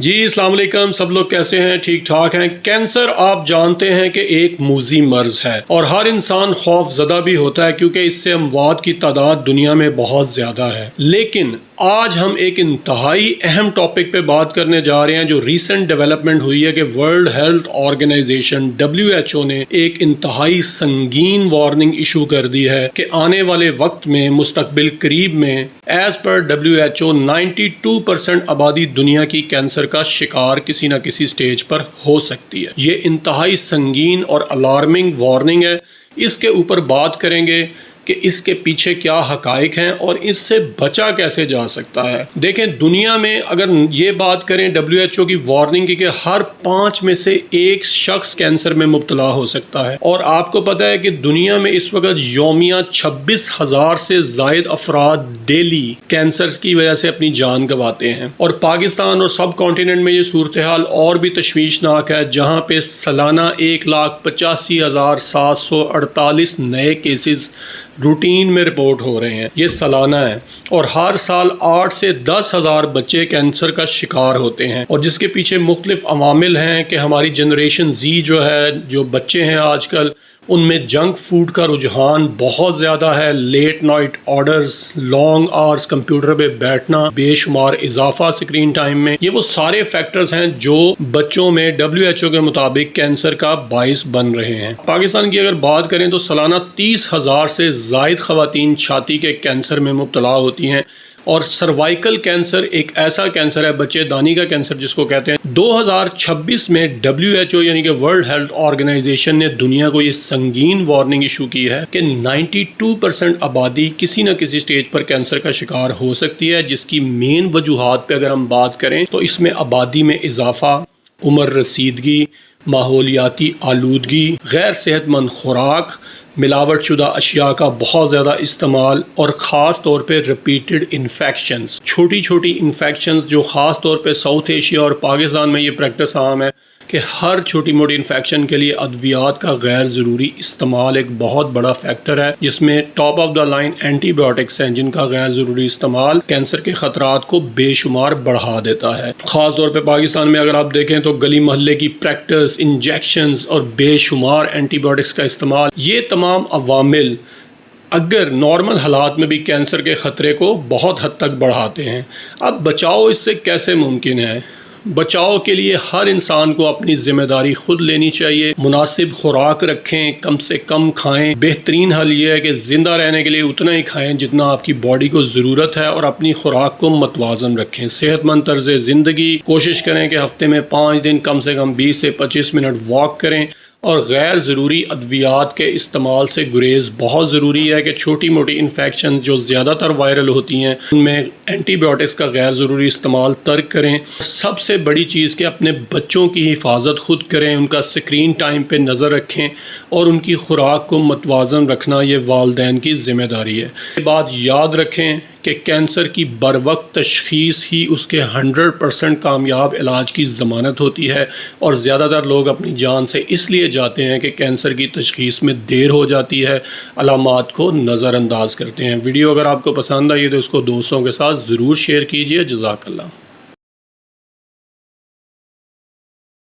جی अस्सलाम वालेकुम। सब लोग कैसे हैं? ठीक ठाक हैं। कैंसर आप जानते हैं कि एक मूजी मर्ज है और हर इंसान खौफ ज़दा भी होता है क्योंकि इससे अमवात की तादाद दुनिया में बहुत ज़्यादा है। लेकिन आज हम एक इंतहाई अहम टॉपिक पे बात करने जा रहे हैं जो रीसेंट डेवलपमेंट हुई है कि वर्ल्ड हेल्थ ऑर्गेनाइजेशन WHO ने एक इंतहाई संगीन वार्निंग इशू कर दी है कि आने वाले वक्त में मुस्तकबिल करीब में एज पर WHO 92% आबादी दुनिया की कैंसर का शिकार किसी न किसी स्टेज पर हो सकती है। ये इंतहाई संगीन और अलार्मिंग वार्निंग है। इसके ऊपर बात करेंगे कि इसके पीछे क्या हकाइक हैं और इससे बचा कैसे जा सकता है। देखें, दुनिया में अगर ये बात करें WHO की वार्निंग की कि हर 5 में से 1 शख्स कैंसर में मुब्तला हो सकता है और आपको पता है कि दुनिया में इस वक्त यौमिया 26,000 से ज़ायद अफराद डेली कैंसर की वजह से अपनी जान गंवाते हैं और पाकिस्तान और सब कॉन्टिनेंट में ये सूरत हाल और भी तशवीशनाक है, जहाँ पे सालाना 1,85,748 नए केसेस रूटीन में रिपोर्ट हो रहे हैं। ये सालाना है और हर साल 8 से 10,000 बच्चे कैंसर का शिकार होते हैं और जिसके पीछे मुख्तलिफ अवामिल हैं कि हमारी जनरेशन जी जो है, जो बच्चे हैं आजकल, उनमें जंक फूड का रुझान बहुत ज़्यादा है। Late night orders, long hours computer पे बैठना, बेशुमार इजाफा स्क्रीन टाइम में, ये वो सारे फैक्टर्स हैं जो बच्चों में WHO के मुताबिक कैंसर का बाइस बन रहे हैं। पाकिस्तान की अगर बात करें तो सालाना 30,000 से ज़ायद ख़वातीन छाती के कैंसर में मुब्तला होती हैं और सर्वाइकल कैंसर एक ऐसा कैंसर है, बच्चेदानी का कैंसर जिसको कहते हैं। 2026 में WHO यानी कि वर्ल्ड हेल्थ ऑर्गेनाइजेशन ने दुनिया को ये संगीन वार्निंग इशू की है कि 92% आबादी किसी न किसी स्टेज पर कैंसर का शिकार हो सकती है। जिसकी मेन वजूहात पे अगर हम बात करें तो इसमें आबादी में इजाफा, उम्र रसीदगी, माहौलियाती आलूदगी, गैर सेहतमंद खुराक, मिलावट शुदा अशिया का बहुत ज़्यादा इस्तेमाल और ख़ास तौर पे रिपीटेड इन्फेक्शंस, छोटी छोटी इन्फेक्शंस जो ख़ास तौर पे साउथ एशिया और पाकिस्तान में ये प्रैक्टिस आम है कि हर छोटी मोटी इन्फेक्शन के लिए अद्वियात का गैर ज़रूरी इस्तेमाल एक बहुत बड़ा फैक्टर है, जिसमें top of the line antibiotics हैं जिनका गैर ज़रूरी इस्तेमाल कैंसर के ख़तरात को बेशुमार बढ़ा देता है। ख़ास तौर पे पाकिस्तान में अगर आप देखें तो गली महल्ले की प्रैक्टिस, इंजेक्शंस और बेशुमार एंटीबायोटिक्स का इस्तेमाल, ये तमाम अवामिल अगर नॉर्मल हालात में भी कैंसर के ख़तरे को बहुत हद तक बढ़ाते हैं। अब बचाव इससे कैसे मुमकिन है? बचाव के लिए हर इंसान को अपनी जिम्मेदारी खुद लेनी चाहिए। मुनासिब खुराक रखें, कम से कम खाएं। बेहतरीन हल ये है कि ज़िंदा रहने के लिए उतना ही खाएं जितना आपकी बॉडी को ज़रूरत है और अपनी खुराक को मतवाज़न रखें। सेहतमंद तर्ज़ ज़िंदगी, कोशिश करें कि हफ्ते में 5 दिन कम से कम 20 से 25 मिनट वॉक करें और गैर ज़रूरी अद्वियात के इस्तेमाल से गुरेज बहुत ज़रूरी है कि छोटी मोटी इन्फेक्शन जो ज़्यादातर वायरल होती हैं उनमें एंटीबायोटिक्स का गैर ज़रूरी इस्तेमाल तर्क करें। सबसे बड़ी चीज़ कि अपने बच्चों की हिफाजत खुद करें, उनका स्क्रीन टाइम पे नज़र रखें और उनकी खुराक को मतवाज़न रखना ये वालिदैन की ज़िम्मेदारी है। ये बात याद रखें कि कैंसर की बरवक्त तशख़ीस ही उसके 100% कामयाब इलाज की ज़मानत होती है और ज़्यादातर लोग अपनी जान से इसलिए जाते हैं कि कैंसर की तशख़ीस में देर हो जाती है, अलामात को नज़रअंदाज करते हैं। वीडियो अगर आपको पसंद आई तो इसको दोस्तों के साथ ज़रूर शेयर कीजिए। जज़ाकल्लाह।